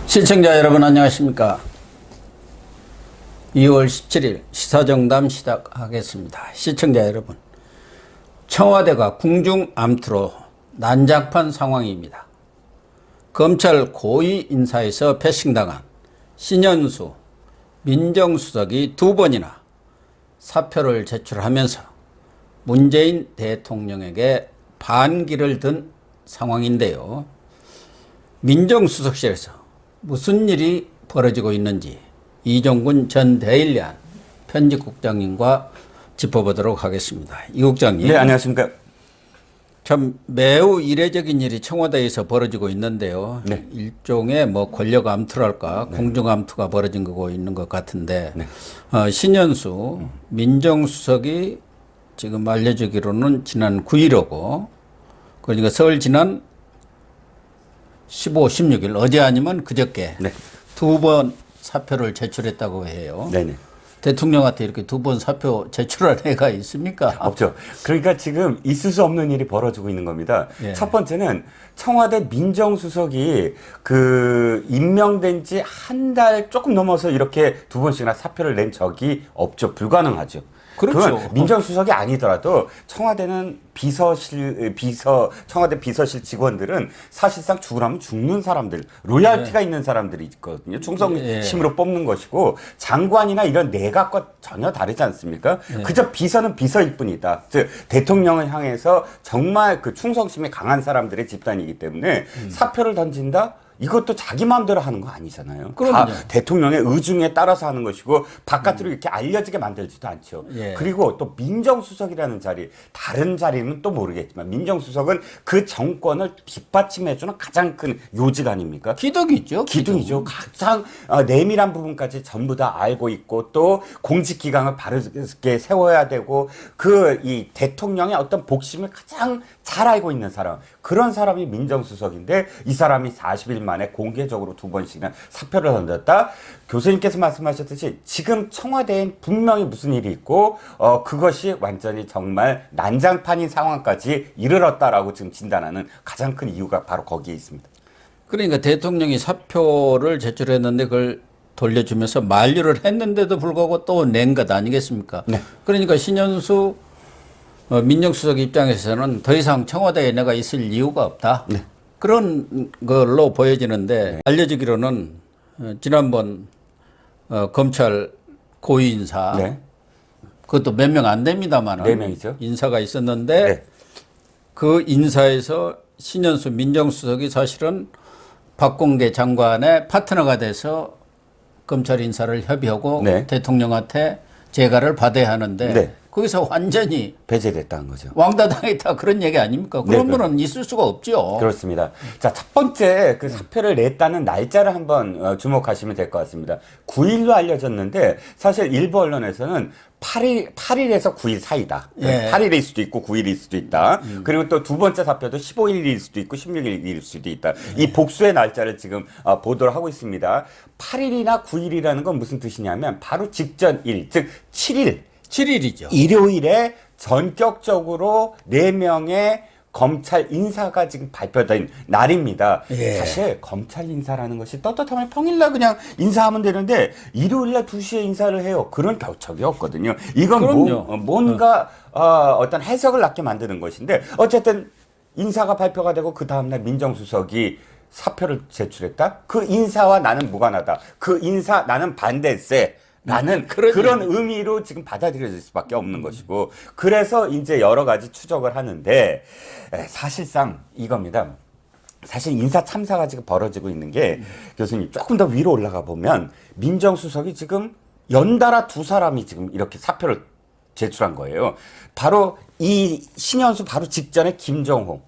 시청자 여러분 안녕하십니까. 2월 17일 시사정담 시작하겠습니다. 시청자 여러분, 청와대가 궁중 암투로 난장판 상황입니다. 검찰 고위 인사에서 패싱당한 신현수 민정수석이 2번이나 사표를 제출하면서 문재인 대통령에게 반기를 든 상황인데요. 민정수석실에서 무슨 일이 벌어지고 있는지 이종군 전 대일리안 편집국장님과 짚어보도록 하겠습니다. 이 국장님. 네, 안녕하십니까. 참 매우 이례적인 일이 청와대에서 벌어지고 있는데요. 네. 일종의 뭐 권력 암투랄까, 네. 공중 암투가 벌어진 거고 있는 것 같은데, 네. 신현수 민정수석이 지금 알려주기로는 지난 9일이고, 그러니까 설 지난 15, 16일 어제 아니면 그저께 네. 2번 사표를 제출했다고 해요. 네네. 대통령한테 이렇게 2번 사표 제출한 애가 있습니까? 없죠. 그러니까 지금 있을 수 없는 일이 벌어지고 있는 겁니다. 예. 첫 번째는 청와대 민정수석이 임명된 지 한 달 조금 넘어서 이렇게 2번씩이나 사표를 낸 적이 없죠. 불가능하죠. 그렇죠. 그건 민정수석이 아니더라도 청와대는 청와대 비서실 직원들은 사실상 죽으라면 죽는 사람들, 로얄티가 있는 사람들이 있거든요. 충성심으로 뽑는 것이고, 장관이나 이런 내각과 전혀 다르지 않습니까? 그저 비서는 비서일 뿐이다. 즉, 대통령을 향해서 정말 그 충성심이 강한 사람들의 집단이기 때문에 사표를 던진다? 이것도 자기 마음대로 하는 거 아니잖아요. 다 대통령의 의중에 따라서 하는 것이고 바깥으로 이렇게 알려지게 만들지도 않죠. 예. 그리고 또 민정수석이라는 자리, 다른 자리는 또 모르겠지만 민정수석은 그 정권을 뒷받침해주는 가장 큰 요직 아닙니까? 기둥이죠. 기둥이죠. 가장 내밀한 부분까지 전부 다 알고 있고 또 공직기강을 바르게 세워야 되고 이 대통령의 어떤 복심을 가장 잘 알고 있는 사람, 그런 사람이 민정수석인데 이 사람이 40일 만에 공개적으로 2번씩이나 사표를 던졌다. 교수님께서 말씀하셨듯이 지금 청와대엔 분명히 무슨 일이 있고 그것이 완전히 정말 난장판인 상황까지 이르렀다라고 지금 진단하는 가장 큰 이유가 바로 거기에 있습니다. 그러니까 대통령이 사표를 제출했는데 그걸 돌려주면서 만류를 했는데도 불구하고 또 낸 것 아니겠습니까? 네. 그러니까 신현수 민정수석 입장에서는 더 이상 청와대에 내가 있을 이유가 없다. 네. 그런 걸로 보여지는데, 알려지기로는 지난번 검찰 고위 인사, 네. 그것도 몇 명 안 됩니다만 4명이죠. 인사가 있었는데 네. 그 인사에서 신현수 민정수석이 사실은 박공계 장관의 파트너가 돼서 검찰 인사를 협의하고 네. 대통령한테 재가를 받아야 하는데 네. 거기서 완전히 배제됐다는 거죠. 왕따당했다 그런 얘기 아닙니까? 그런 분은 있을 수가 없죠. 그렇습니다. 자, 첫 번째 그 사표를 냈다는 날짜를 한번 주목하시면 될 것 같습니다. 9일로 알려졌는데 사실 일부 언론에서는 8일에서 9일 사이다. 예. 8일일 수도 있고 9일일 수도 있다. 그리고 또 2번째 사표도 15일일 수도 있고 16일일 수도 있다. 이 복수의 날짜를 지금 보도를 하고 있습니다. 8일이나 9일이라는 건 무슨 뜻이냐면 바로 직전 일, 즉 7일이죠. 일요일에 전격적으로 4명의 검찰 인사가 지금 발표된 날입니다. 예. 사실 검찰 인사라는 것이 떳떳하면 평일날 그냥 인사하면 되는데 일요일날 2시에 인사를 해요. 그런 적이 없거든요. 이건 뭔가 어떤 해석을 낳게 만드는 것인데 어쨌든 인사가 발표가 되고 그 다음날 민정수석이 사표를 제출했다? 그 인사와 나는 무관하다. 그 인사 나는 반대세. 라는 그런 의미로 지금 받아들여질 수밖에 없는 것이고, 그래서 이제 여러 가지 추적을 하는데 사실상 이겁니다. 사실 인사 참사가 지금 벌어지고 있는 게 교수님 조금 더 위로 올라가 보면 민정수석이 지금 연달아 2사람이 지금 이렇게 사표를 제출한 거예요. 바로 이 신현수 바로 직전에 김정호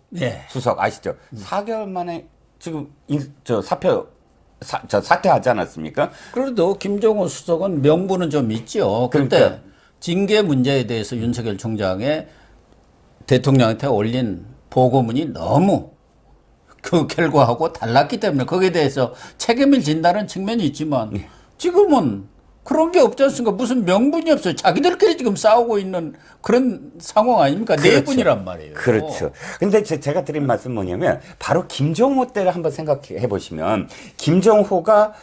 수석 아시죠? 4개월 만에 지금 사퇴하지 않았습니까? 그래도 김정호 수석은 명분은 좀 있죠. 그때 징계 문제에 대해서 윤석열 총장의 대통령한테 올린 보고문이 너무 그 결과하고 달랐기 때문에 거기에 대해서 책임을 진다는 측면이 있지만 지금은 그런 게 없지 않습니까? 무슨 명분이 없어요. 자기들끼리 지금 싸우고 있는 그런 상황 아닙니까? 그렇죠. 네 분이란 말이에요. 그렇죠. 근데 제가 드린 말씀 뭐냐면 바로 김종호 때를 한번 생각해 보시면 김종호가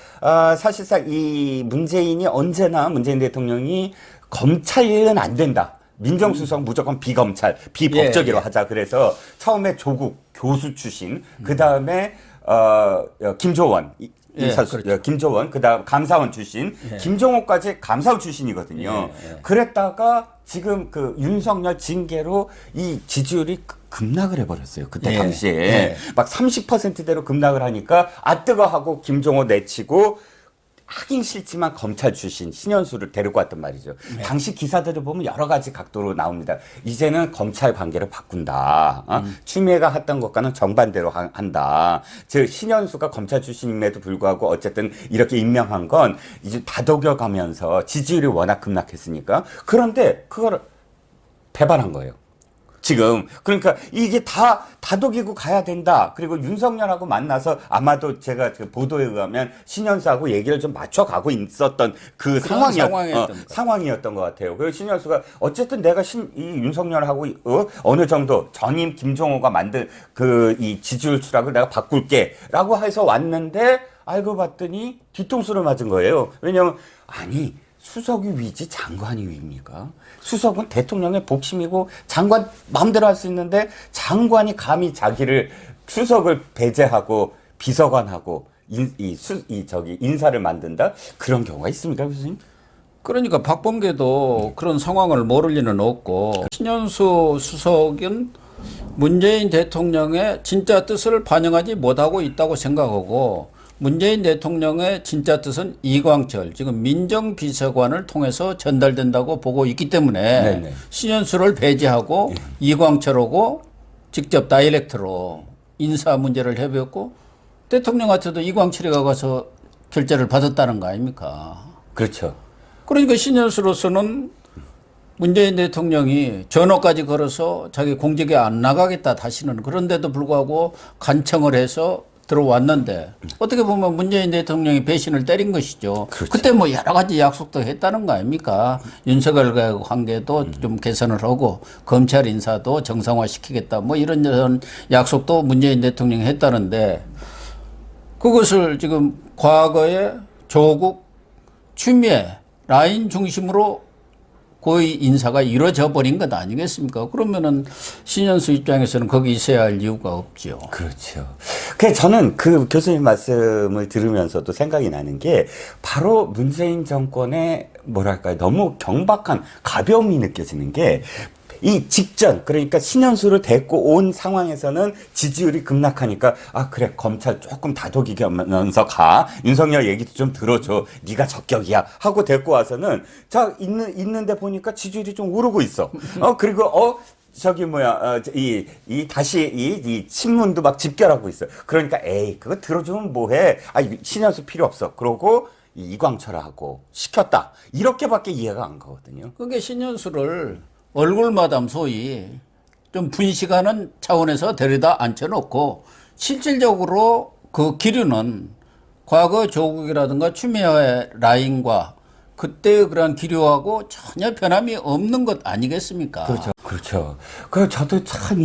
사실상 이 문재인이 언제나 문재인 대통령이 검찰은 안 된다. 민정수석 무조건 비검찰, 비법적으로 예. 하자. 그래서 처음에 조국 교수 출신, 그 다음에 김조원, 예, 그렇죠. 김조원, 그다음 감사원 출신, 예. 김종호까지 감사원 출신이거든요. 예, 예. 그랬다가 지금 그 윤석열 징계로 이 지지율이 급락을 해버렸어요. 그때 예, 당시에 예. 막 30%대로 급락을 하니까 아 뜨거 하고 김종호 내치고. 하긴 싫지만 검찰 출신 신현수를 데리고 왔단 말이죠. 네. 당시 기사들을 보면 여러 가지 각도로 나옵니다. 이제는 검찰 관계를 바꾼다. 추미애가 했던 것과는 정반대로 한다. 즉 신현수가 검찰 출신임에도 불구하고 어쨌든 이렇게 임명한 건 이제 다독여가면서 지지율이 워낙 급락했으니까. 그런데 그걸 배반한 거예요. 지금 그러니까 이게 다 다독이고 가야 된다. 그리고 윤석열하고 만나서 아마도 제가 그 보도에 의하면 신현수하고 얘기를 좀 맞춰가고 있었던 그 상황이었던 것 같아요. 그래서 신현수가 어쨌든 내가 이 윤석열하고 어느 정도 전임 김종호가 만든 그 이 지지율 추락을 내가 바꿀게라고 해서 왔는데 알고 봤더니 뒤통수를 맞은 거예요. 왜냐하면 아니. 수석이 위지 장관이 위입니까? 수석은 대통령의 복심이고 장관 마음대로 할 수 있는데 장관이 감히 자기를 수석을 배제하고 비서관하고 인사를 만든다? 그런 경우가 있습니까, 교수님? 그러니까 박범계도 그런 상황을 모를 리는 없고 신현수 수석은 문재인 대통령의 진짜 뜻을 반영하지 못하고 있다고 생각하고 문재인 대통령의 진짜 뜻은 이광철, 지금 민정비서관을 통해서 전달된다고 보고 있기 때문에 네네. 신현수를 배제하고 이광철하고 직접 다이렉트로 인사 문제를 해배웠고 대통령한테도 이광철이가 가서 결재를 받았다는 거 아닙니까? 그렇죠. 그러니까 신현수로서는 문재인 대통령이 전화까지 걸어서 자기 공직에 안 나가겠다 다시는 그런데도 불구하고 간청을 해서 들어왔는데 어떻게 보면 문재인 대통령이 배신을 때린 것이죠. 그렇죠. 그때 뭐 여러 가지 약속도 했다는 거 아닙니까? 윤석열과의 관계도 좀 개선을 하고 검찰 인사도 정상화시키겠다. 뭐 이런 약속도 문재인 대통령이 했다는데 그것을 지금 과거에 조국, 추미애 라인 중심으로 고위 인사가 이루어져 버린 것 아니겠습니까? 그러면은 신현수 입장에서는 거기 있어야 할 이유가 없죠. 그렇죠. 그래서 저는 그 교수님 말씀을 들으면서도 생각이 나는 게 바로 문재인 정권의 뭐랄까요. 너무 경박한 가벼움이 느껴지는 게 이 직전 그러니까 신현수를 데리고 온 상황에서는 지지율이 급락하니까 아 그래 검찰 조금 다독이면서 가 윤석열 얘기도 좀 들어줘 네가 적격이야 하고 데리고 와서는 자 있는데 보니까 지지율이 좀 오르고 있어 그리고 저기 뭐야 다시 이 신문도 막 집결하고 있어 그러니까 에이 그거 들어주면 뭐해 아 신현수 필요 없어 그러고 이광철하고 시켰다 이렇게밖에 이해가 안 가거든요. 그게 신현수를 얼굴마담 소위 좀 분식하는 차원에서 데려다 앉혀놓고 실질적으로 그 기류는 과거 조국이라든가 추미애 라인과 그때의 그런 기류하고 전혀 변함이 없는 것 아니겠습니까? 그렇죠. 그렇죠. 그 저도 참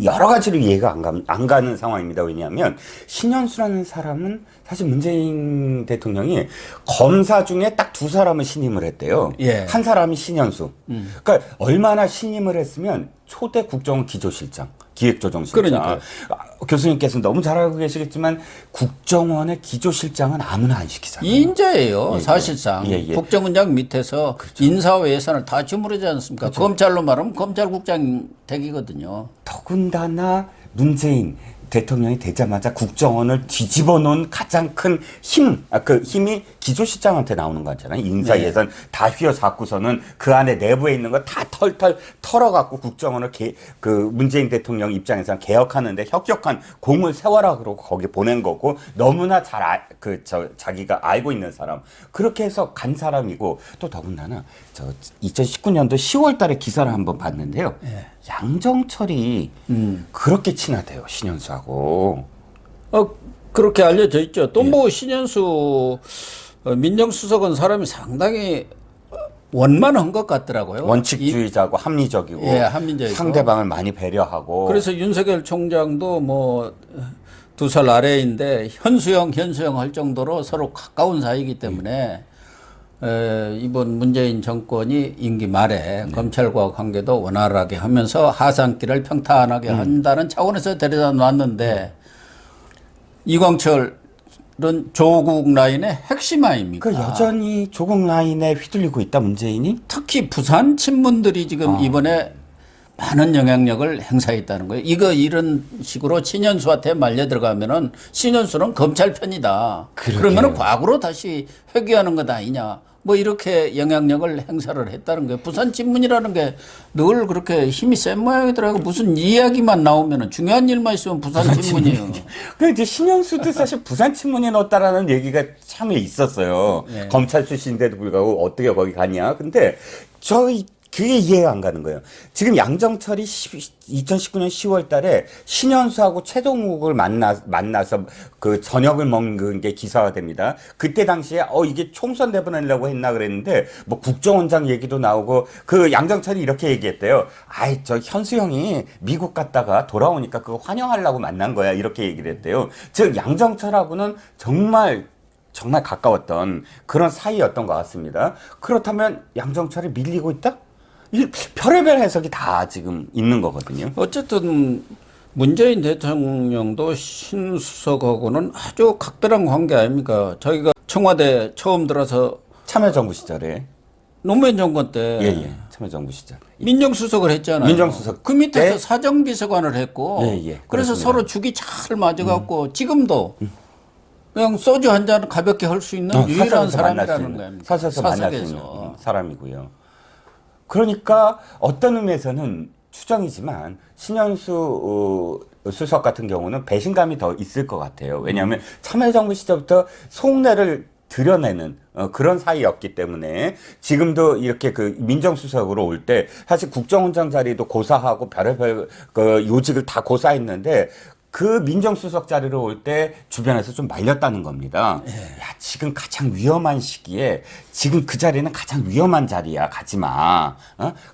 여러 가지로 이해가 안 가는 상황입니다. 왜냐하면 신현수라는 사람은 사실 문재인 대통령이 검사 중에 딱 두 사람을 신임을 했대요. 예. 한 사람이 신현수. 그러니까 얼마나 신임을 했으면 초대 국정원 기조실장, 기획조정실장. 그러니까요. 교수님께서는 너무 잘 알고 계시겠지만 국정원의 기조실장은 아무나 안 시키잖아요. 인재예요. 사실상. 예. 국정원장 밑에서 그렇죠. 인사와 예산을 다 주무르지 않습니까? 그렇죠. 검찰로 말하면 검찰국장 댁이거든요. 더군다나 문재인 대통령이 되자마자 국정원을 뒤집어 놓은 가장 큰 그 힘이 기조실장한테 나오는 거잖아요. 인사 네. 예산 다 휘어잡고서는 그 안에 내부에 있는 거 다 털어갖고 국정원을 그 문재인 대통령 입장에서는 개혁하는데 혁혁한 공을 세워라 그러고 거기 보낸 거고 너무나 자기가 알고 있는 사람 그렇게 해서 간 사람이고 또 더군다나 2019년도 10월 달에 기사를 한번 봤는데요. 네. 양정철이 그렇게 친하대요. 신현수하고. 그렇게 알려져 있죠. 또 뭐 신현수 민정수석은 사람이 상당히 원만한 것 같더라고요. 원칙주의자고 합리적이고 예, 합리적이고. 상대방을 많이 배려하고. 그래서 윤석열 총장도 뭐 2살 아래인데 현수형 할 정도로 서로 가까운 사이이기 때문에 이번 문재인 정권이 임기 말에 검찰과 관계도 원활하게 하면서 하산길을 평탄하게 한다는 차원에서 데려다 놨는데 이광철은 조국 라인의 핵심 아닙니까? 그 여전히 조국 라인에 휘둘리고 있다 문재인이. 특히 부산 친문들이 지금 이번에 많은 영향력을 행사했다는 거예요. 이런 식으로 신현수한테 말려 들어가면은 신현수는 검찰 편이다. 그러게요. 그러면은 과거로 다시 회귀하는 것 아니냐. 뭐 이렇게 영향력을 행사를 했다는 거예요. 부산 친문이라는 게 늘 그렇게 힘이 센 모양이더라고. 무슨 이야기만 나오면은 중요한 일만 있으면 부산 친문이에요. 그 이제 신현수도 사실 부산 친문에 넣었다라는 얘기가 참 있었어요. 네. 검찰 출신인데도 불구하고 어떻게 거기 가냐. 근데 저희 그게 이해가 안 가는 거예요. 지금 양정철이 2019년 10월 달에 신현수하고 최동욱을 만나서 그 저녁을 먹는 게 기사화됩니다. 그때 당시에 이게 총선 내보내려고 했나 그랬는데 뭐 국정원장 얘기도 나오고 그 양정철이 이렇게 얘기했대요. 아이, 저 현수 형이 미국 갔다가 돌아오니까 그거 환영하려고 만난 거야. 이렇게 얘기를 했대요. 즉 양정철하고는 정말 가까웠던 그런 사이였던 것 같습니다. 그렇다면 양정철이 밀리고 있다? 별의별 해석이 다 지금 있는 거거든요. 어쨌든 문재인 대통령도 신수석하고는 아주 각별한 관계 아닙니까? 자기가 청와대 처음 들어서 참여정부 시절에. 노무현 정권 때 예. 참여정부 시절. 민정수석을 했잖아요. 민정수석 그 밑에서 때? 사정비서관을 했고 예. 그래서 그렇습니다. 서로 죽이 잘 맞아갖고 지금도 그냥 소주 한 잔 가볍게 할 수 있는 유일한 사람이라는 거예요. 사석에서 만날 수 있는 사람이고요. 그러니까 어떤 의미에서는 추정이지만 신현수 수석 같은 경우는 배신감이 더 있을 것 같아요. 왜냐하면 참여정부 시절부터 속내를 드러내는 그런 사이였기 때문에 지금도 이렇게 그 민정수석으로 올 때 사실 국정원장 자리도 고사하고 별의별 그 요직을 다 고사했는데 그 민정수석 자리로 올 때 주변에서 좀 말렸다는 겁니다. 야, 지금 가장 위험한 시기에 지금 그 자리는 가장 위험한 자리야. 가지 마.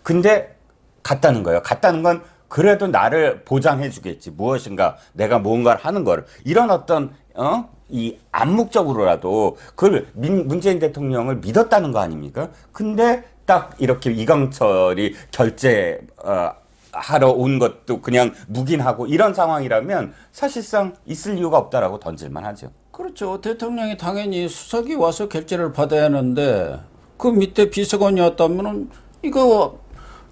근데 갔다는 거예요. 갔다는 건 그래도 나를 보장해 주겠지. 무엇인가 내가 뭔가를 하는 거를. 이런 어떤 이 암묵적으로라도 그걸 문재인 대통령을 믿었다는 거 아닙니까? 근데 딱 이렇게 이광철이 하러 온 것도 그냥 묵인하고 이런 상황이라면 사실상 있을 이유가 없다라고 던질만 하죠. 그렇죠. 대통령이 당연히 수석이 와서 결재를 받아야 하는데 그 밑에 비서관이었다면은 이거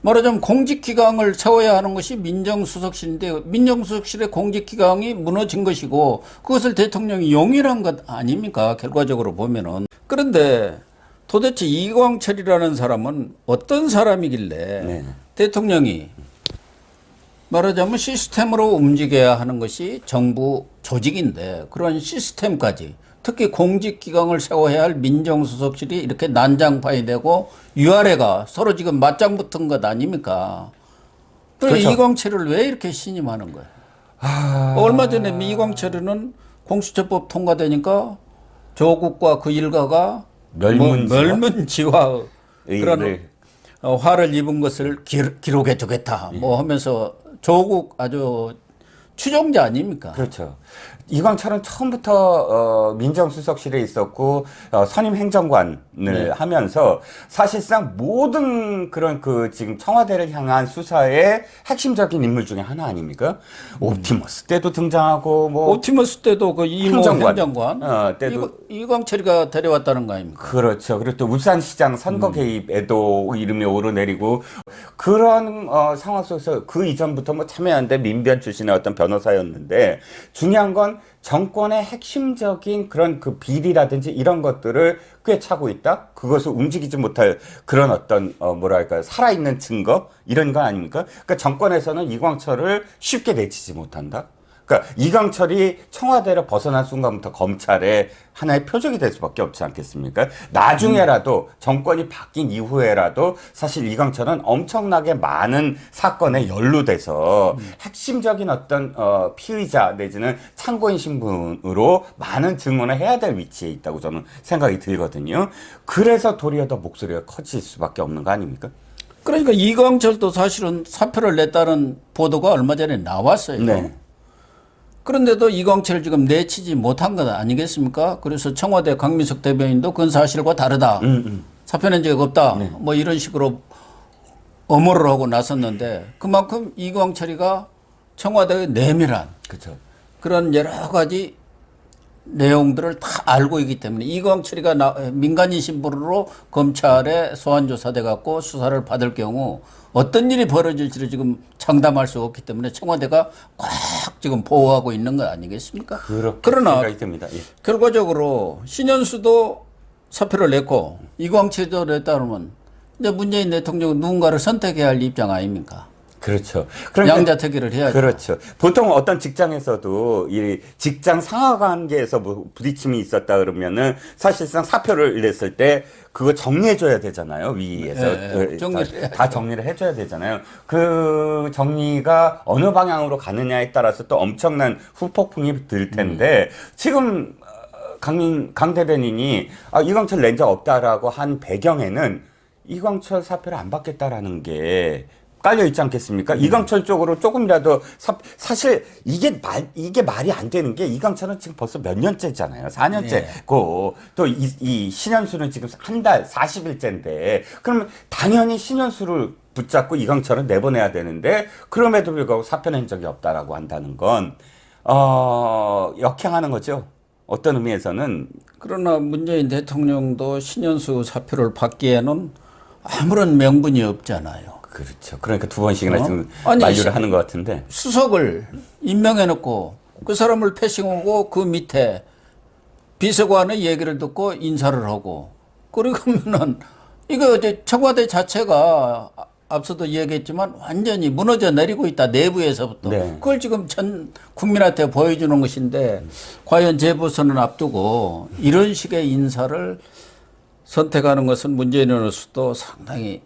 말하자면 공직기강을 세워야 하는 것이 민정수석실인데 민정수석실의 공직기강이 무너진 것이고 그것을 대통령이 용인한 것 아닙니까? 결과적으로 보면은. 그런데 도대체 이광철이라는 사람은 어떤 사람이길래 대통령이 말하자면 시스템으로 움직여야 하는 것이 정부 조직인데 그런 시스템까지 특히 공직기강을 세워야 할 민정수석실이 이렇게 난장판이 되고 위아래가 서로 지금 맞짱 붙은 것 아닙니까? 그러니까 그렇죠. 이광철을 왜 이렇게 신임하는 거예요? 얼마 전에 이광철은 공수처법 통과되니까 조국과 그 일가가 멸문지화 그런 화를 입은 것을 기록해 주겠다 뭐 하면서 조국 아주 추종자 아닙니까? 그렇죠. 이광철은 처음부터 민정수석실에 있었고 선임 행정관을 하면서 사실상 모든 그런 그 지금 청와대를 향한 수사의 핵심적인 인물 중에 하나 아닙니까? 옵티머스 때도 등장하고 뭐 옵티머스 때도 그 이모 행정관 때도 이광철이가 데려왔다는 거 아닙니까? 그렇죠. 그리고 또 울산시장 선거 개입에도 이름이 오르내리고 그런 상황 속에서 그 이전부터 뭐 참여연대 민변 출신의 어떤 변호사였는데 중요한 건 정권의 핵심적인 그런 그 비리라든지 이런 것들을 꿰차고 있다? 그것을 움직이지 못할 그런 어떤, 뭐랄까, 살아있는 증거? 이런 거 아닙니까? 그러니까 정권에서는 이광철을 쉽게 내치지 못한다? 그러니까 이강철이 청와대를 벗어난 순간부터 검찰의 하나의 표적이 될 수밖에 없지 않겠습니까? 나중에라도 정권이 바뀐 이후에라도 사실 이강철은 엄청나게 많은 사건에 연루돼서 핵심적인 어떤 피의자 내지는 참고인 신분으로 많은 증언을 해야 될 위치에 있다고 저는 생각이 들거든요. 그래서 도리어 더 목소리가 커질 수밖에 없는 거 아닙니까? 그러니까 이광철도 사실은 사표를 냈다는 보도가 얼마 전에 나왔어요. 네. 그런데도 이광철을 지금 내치지 못한 것 아니겠습니까? 그래서 청와대 강민석 대변인도 그건 사실과 다르다. 사표 낸 적 없다. 네. 뭐 이런 식으로 엄호를 하고 나섰는데 그만큼 이광철이가 청와대의 내밀한 그렇죠. 그런 여러 가지 내용들을 다 알고 있기 때문에 이광철이가 민간인 신분으로 검찰에 소환조사돼 갖고 수사를 받을 경우 어떤 일이 벌어질지를 지금 장담할 수 없기 때문에 청와대가 꽉 지금 보호하고 있는 것 아니겠습니까? 그러나 생각이 듭니다. 예. 결과적으로 신현수도 사표를 냈고 이광철도 냈다 그러면 이제 문재인 대통령은 누군가를 선택해야 할 입장 아닙니까? 그렇죠. 양자택일을 해야죠. 그렇죠. 보통 어떤 직장에서도 이 직장 상하 관계에서 뭐 부딪힘이 있었다 그러면은 사실상 사표를 냈을 때 그거 정리해줘야 되잖아요. 위에서 네, 정리를 다 정리를 해줘야 되잖아요. 그 정리가 어느 방향으로 가느냐에 따라서 또 엄청난 후폭풍이 들 텐데 지금 강 대변인이 이광철 낸 적 없다라고 한 배경에는 이광철 사표를 안 받겠다라는 게 깔려 있지 않겠습니까? 이광철 쪽으로 조금이라도 사실 이게 말이 안 되는 게 이광철은 지금 벌써 몇 년째잖아요. 4년째고 또 이 신현수는 지금 한 달 40일째인데 그러면 당연히 신현수를 붙잡고 이광철은 내보내야 되는데 그럼에도 불구하고 사표 낸 적이 없다라고 한다는 건 역행하는 거죠. 어떤 의미에서는. 그러나 문재인 대통령도 신현수 사표를 받기에는 아무런 명분이 없잖아요. 그렇죠. 그러니까 두 번씩이나 지금 아니, 만류를 하는 것 같은데. 수석을 임명해놓고 그 사람을 패싱하고 그 밑에 비서관의 얘기를 듣고 인사를 하고 그러면은 이거 이제 청와대 자체가 앞서도 얘기했지만 완전히 무너져 내리고 있다. 내부에서부터. 네. 그걸 지금 전 국민한테 보여주는 것인데 과연 재보선을 앞두고 이런 식의 인사를 선택하는 것은 문재인으로서도 상당히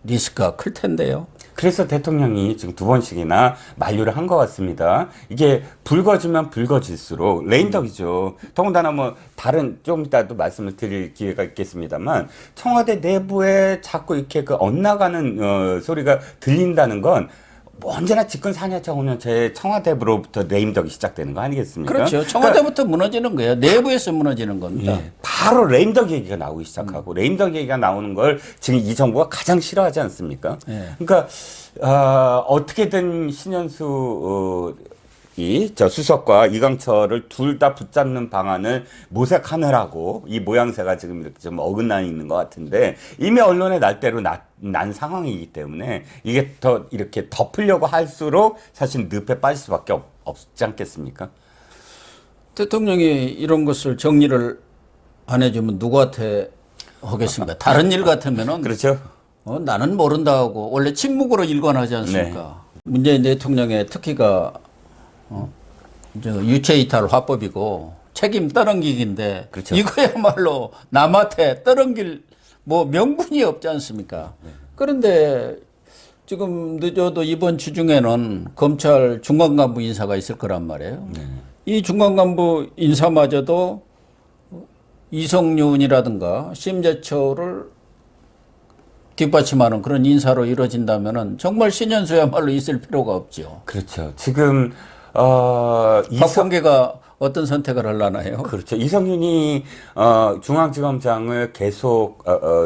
리스크가 클 텐데요. 그래서 대통령이 지금 두 번씩이나 만류를 한 것 같습니다. 이게 붉어지면 붉어질수록 레임덕이죠. 더군다나 뭐 다른 좀 이따도 말씀을 드릴 기회가 있겠습니다만 청와대 내부에 자꾸 이렇게 그 엇나가는 소리가 들린다는 건 언제나 집권 4년차 5년차에 청와대로부터 레임덕이 시작되는 거 아니겠습니까? 그렇죠. 청와대부터 무너지는 거예요. 내부에서 무너지는 겁니다. 예, 바로 레임덕 얘기가 나오기 시작하고 레임덕 얘기가 나오는 걸 지금 이 정부가 가장 싫어하지 않습니까? 예. 그러니까 어떻게든 신현수 저 수석과 이광철을 둘 다 붙잡는 방안을 모색하느라고 이 모양새가 지금 이렇게 좀 어긋나 있는 것 같은데 이미 언론의 날대로 난 상황이기 때문에 이게 더 이렇게 덮으려고 할수록 사실 늪에 빠질 수밖에 없지 않겠습니까? 대통령이 이런 것을 정리를 안 해주면 누구한테 하겠습니까? 다른 일 같으면은 그렇죠. 나는 모른다 하고 원래 침묵으로 일관하지 않습니까? 문재인 대통령의 특기가 유체이탈 화법이고 책임 떠넘기기인데 그렇죠. 이거야말로 남한테 떠넘길 뭐 명분이 없지 않습니까? 그런데 지금 늦어도 이번 주 중에는 검찰 중간간부 인사가 있을 거란 말이에요. 이 중간간부 인사마저도 이성윤이라든가 심재철을 뒷받침하는 그런 인사로 이루어진다면은 정말 신현수야말로 있을 필요가 없죠. 그렇죠. 지금 박범계가 어떤 선택을 하려나요? 그렇죠. 이성윤이 중앙지검장을 계속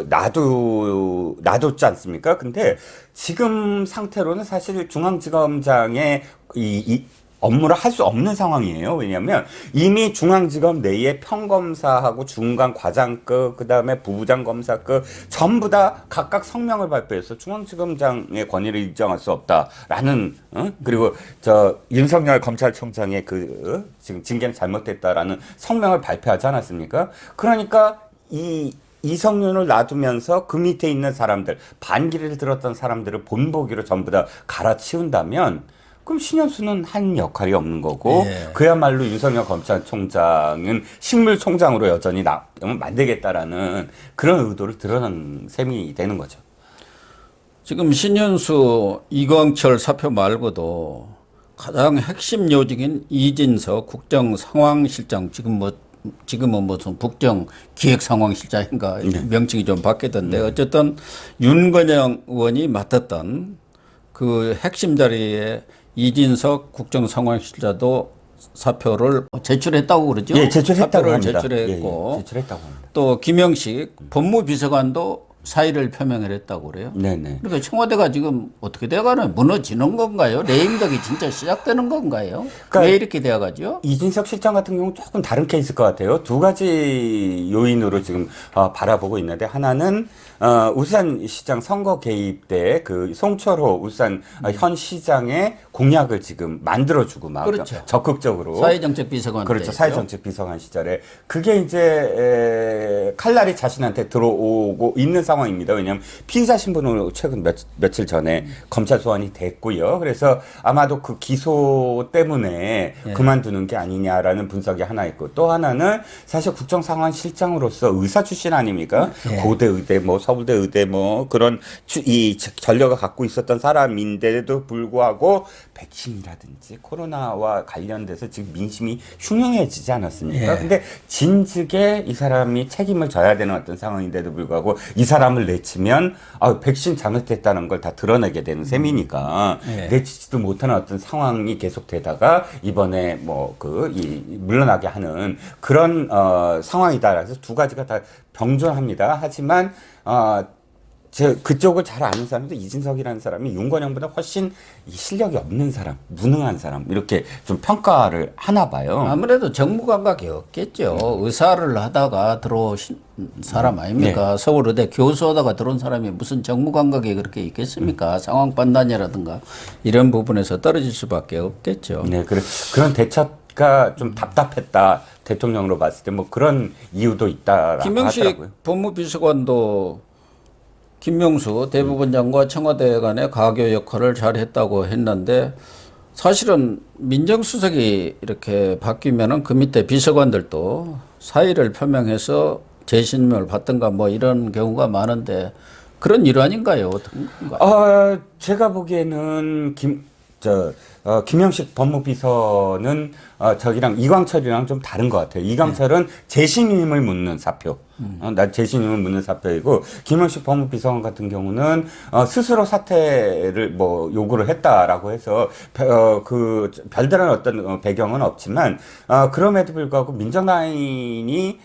놔뒀지 않습니까? 근데 지금 상태로는 사실 중앙지검장의 이 업무를 할 수 없는 상황이에요. 왜냐하면 이미 중앙지검 내에 평검사하고 중간 과장급, 그다음에 부부장 검사급 전부 다 각각 성명을 발표해서 중앙지검장의 권위를 인정할 수 없다라는 그리고 윤석열 검찰총장의 지금 징계는 잘못됐다라는 성명을 발표하지 않았습니까? 그러니까 이성윤을 놔두면서 그 밑에 있는 사람들, 반기를 들었던 사람들을 본보기로 전부 다 갈아치운다면 그럼 신현수는 한 역할이 없는 거고 예. 그야말로 윤석열 검찰총장은 식물총장으로 여전히 만들겠다라는 그런 의도를 드러난 셈이 되는 거죠. 지금 신현수, 이광철 사표 말고도 가장 핵심 요직인 이진석 국정상황실장, 지금은 무슨 국정기획상황실장인가 명칭이 좀 바뀌던데 어쨌든 윤건영 의원이 맡았던 그 핵심 자리에 이진석 국정상황실장도 사표를 제출했다고 그러죠? 예, 제출했다고 사표를 합니다. 제출했고 예, 제출했다고 합니다. 또 김영식 법무비서관도 사의를 표명을 했다고 그래요. 네네. 그러니까 청와대가 지금 어떻게 돼가나요? 무너지는 건가요? 레임덕이 진짜 시작되는 건가요? 그러니까 왜 이렇게 돼가죠? 이진석 실장 같은 경우는 조금 다른 케이스일 것 같아요. 두 가지 요인으로 지금 바라보고 있는데 하나는 울산시장 선거 개입 때 그 송철호 울산 현 시장의 공약을 지금 만들어주고 막 그렇죠. 적극적으로 사회정책 비서관 그렇죠. 때였죠. 사회정책 비서관 시절에 그게 이제 칼날이 자신한테 들어오고 있는 상황입니다. 왜냐하면 피의자 신분으로 최근 며칠 전에 검찰 소환이 됐고요. 그래서 아마도 그 기소 때문에 그만두는 게 아니냐라는 분석이 하나 있고 또 하나는 사실 국정상황실장으로서 의사 출신 아닙니까? 고대 의대 뭐 서울대 의대 뭐 그런 이 전력을 갖고 있었던 사람인데도 불구하고 백신이라든지 코로나와 관련돼서 지금 민심이 흉흉해지지 않았습니까? 근데 진즉에 이 사람이 책임을 져야 되는 어떤 상황인데도 불구하고 이 사람을 내치면 백신 잘못됐다는 걸 다 드러내게 되는 셈이니까 내치지도 못하는 어떤 상황이 계속되다가 이번에 뭐 물러나게 하는 그런 상황이다. 그래서 두 가지가 다 병존합니다. 하지만 그쪽을 잘 아는 사람도 이진석이라는 사람이 윤건영보다 훨씬 실력이 없는 사람, 무능한 사람 이렇게 좀 평가를 하나 봐요. 아무래도 정무 감각이 없겠죠. 의사를 하다가 들어오신 사람 아닙니까? 서울의대 교수하다가 들어온 사람이 무슨 정무 감각이 그렇게 있겠습니까? 상황 판단이라든가 이런 부분에서 떨어질 수밖에 없겠죠. 네, 그런 대처가 좀 답답했다. 대통령으로 봤을 때 뭐 그런 이유도 있다라고 김영식 하더라고요. 법무비서관도 김명수 대법원장과 청와대 간의 가교 역할을 잘했다고 했는데 사실은 민정수석이 이렇게 바뀌면은 그 밑에 비서관들도 사의를 표명해서 재신임을 받든가 뭐 이런 경우가 많은데 그런 일환인가요? 어떤가? 제가 보기에는 김영식 법무비서는 저기랑 이광철이랑 좀 다른 것 같아요. 이광철은 재신임을 묻는 사표. 재신임을 묻는 사표이고, 김영식 법무비서관 같은 경우는 스스로 사퇴를 뭐 요구를 했다라고 해서 그 별다른 어떤 배경은 없지만 그럼에도 불구하고 민정라인이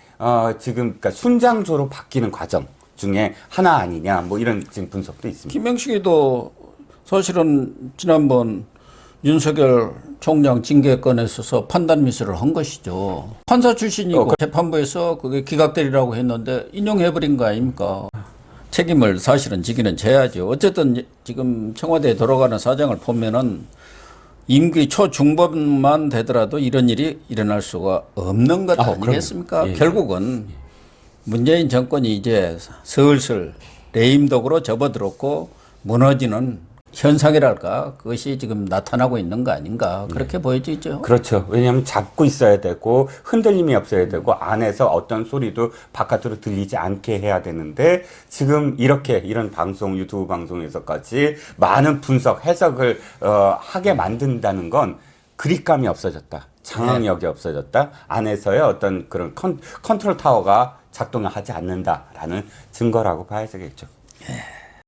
지금 그러니까 순장조로 바뀌는 과정 중에 하나 아니냐 뭐 이런 지금 분석도 있습니다. 김명식이도 사실은 지난번 윤석열 총장 징계권에 있어서 판단 미스를 한 것이죠. 판사 출신이고 재판부에서 그게 기각되리라고 했는데 인용해버린 거 아닙니까? 책임을 사실은 지기는 져야죠. 어쨌든 지금 청와대에 돌아가는 사정을 보면은 임기 초중반만 되더라도 이런 일이 일어날 수가 없는 것 아니겠습니까? 결국은 문재인 정권이 이제 슬슬 레임덕으로 접어들었고 무너지는 현상이랄까 그것이 지금 나타나고 있는 거 아닌가 그렇게 보여지죠. 그렇죠. 왜냐하면 잡고 있어야 되고 흔들림이 없어야 되고 안에서 어떤 소리도 바깥으로 들리지 않게 해야 되는데 지금 이런 방송 유튜브 방송에서까지 많은 분석 해석을 하게 만든다는 건 그립감이 없어졌다. 장악력이 없어졌다. 안에서의 어떤 그런 컨트롤 타워가 작동을 하지 않는다라는 증거라고 봐야 되겠죠.